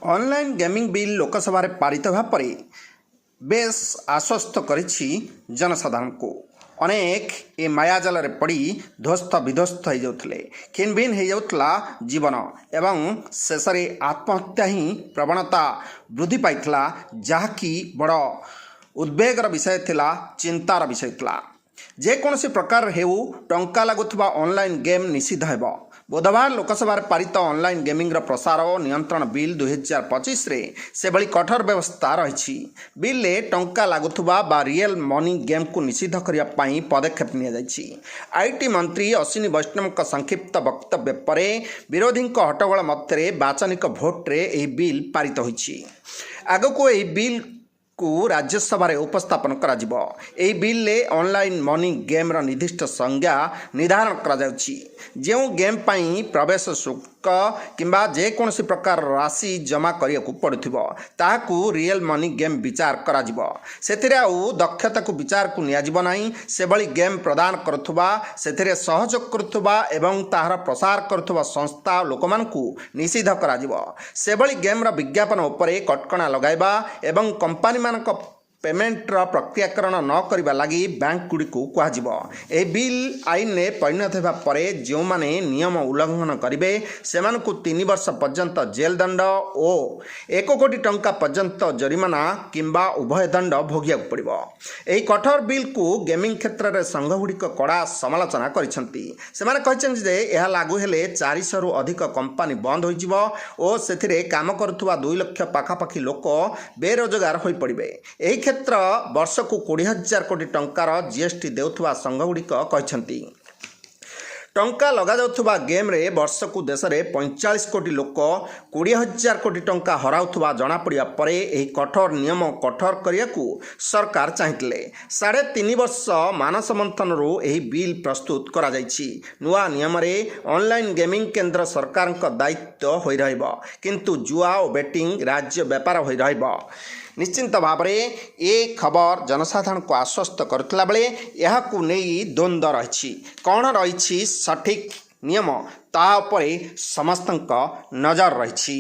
Online gaming bill Lok Sabha पारित भापर base आश्वस्त करिछि जनसाधारण को। अनेक ए मायाजाल पड़ी ध्वस्त विध्वस्त हो जाते खिन भिन हो जाता जीवन एवं शेष आत्महत्या ही प्रवणता वृद्धि पाइथिला, जहाँकि बड़ उद्वेगर विषय थिला, चिंतार विषय थिला। जेकोसी प्रकार हेउ टंका लागुवा ऑनलाइन गेम निषिद्ध हेब। बुधवार लोकसभा पारित ऑनलाइन गेमिंग प्रसार और नियंत्रण बिल 2025 रे से भली कठोर व्यवस्था रही। बिल्ले टंका लागुवा बा रियल मनी गेम को निषिद्ध करने पदक्षेप नि आईटी मंत्री अश्विनी वैष्णव संक्षिप्त वक्तव्य पर विरोधी हट्टगोल मध्य बाचनिक भोट्रे यह बिल पारित होइछि। आगको यह बिल को राज्यसभा उपस्थापन करा जिवो। एही बिल ऑनलाइन मनी गेम निर्दिष्ट संज्ञा निर्धारण करा जाउछि। जो गेम पाई प्रवेश शुल्क किंबा जेकोसी प्रकार राशि जमा करियाकु पड़ुथिबो ताहाकु रियल मनी गेम विचार करा जिवो। सेथिरे आउ दक्षता को विचार को निया जिवो नाही। से भली गेम प्रदान करुथुबा, सेथिरे सहयोग करुथुबा एवं ताहार प्रसार करुथुबा संस्था लोकमानकु निषिद्ध करा जिवो। से भली गेम रा विज्ञापन उपरे कटकणा लगाइबा एवं कंपनी मानक पेमेंटर प्रक्रियाकरण न करने लगी बैंक गुड़ी को कह बिल आईन ने परिणत होगा पर जो माने नियम उल्लंघन करेंगे से 3 वर्ष पर्यंत जेल दंड और 1 कोटी टंका पर्यंत जरिमाना किंबा उभय दंड भोगिया पड़ो। यही कठोर बिल को गेमिंग क्षेत्र में संघ गुड़िक कड़ा समालोचना करते यह लागू हेले 400 रु अधिक कंपनी बंद हो काम करुवा 2 लाख पाखापाखि लोक बेरोजगार हो पड़े। क्षेत्र वर्ष को 20,000 कोटी टंकार जीएसटी देउथुवा संघ गुड़िक कहते टंका लगा जाउथुवा गेम रे वर्ष को देश में 45 कोटी लोक 20,000 कोटी टंका हराउथुवा जना पड़िया परे एही कठोर नियम कठोर करियाकु सरकार चाहिथिले। 3.5 वर्ष मानस मंथन रो एही बिल प्रस्तुत करा जाइछि। नुआ नियम रे ऑनलाइन गेमिंग केंद्र सरकार दायित्व होई रहइबो, किंतु जुआ और बेटिंग राज्य व्यापार होई रहइबो। निश्चिंत भाव में ये खबर जनसाधारण को आश्वस्त करुला बेले यह द्वंद्व रही कौन रही सठिक नियम ता उपरे समस्त नजर रही।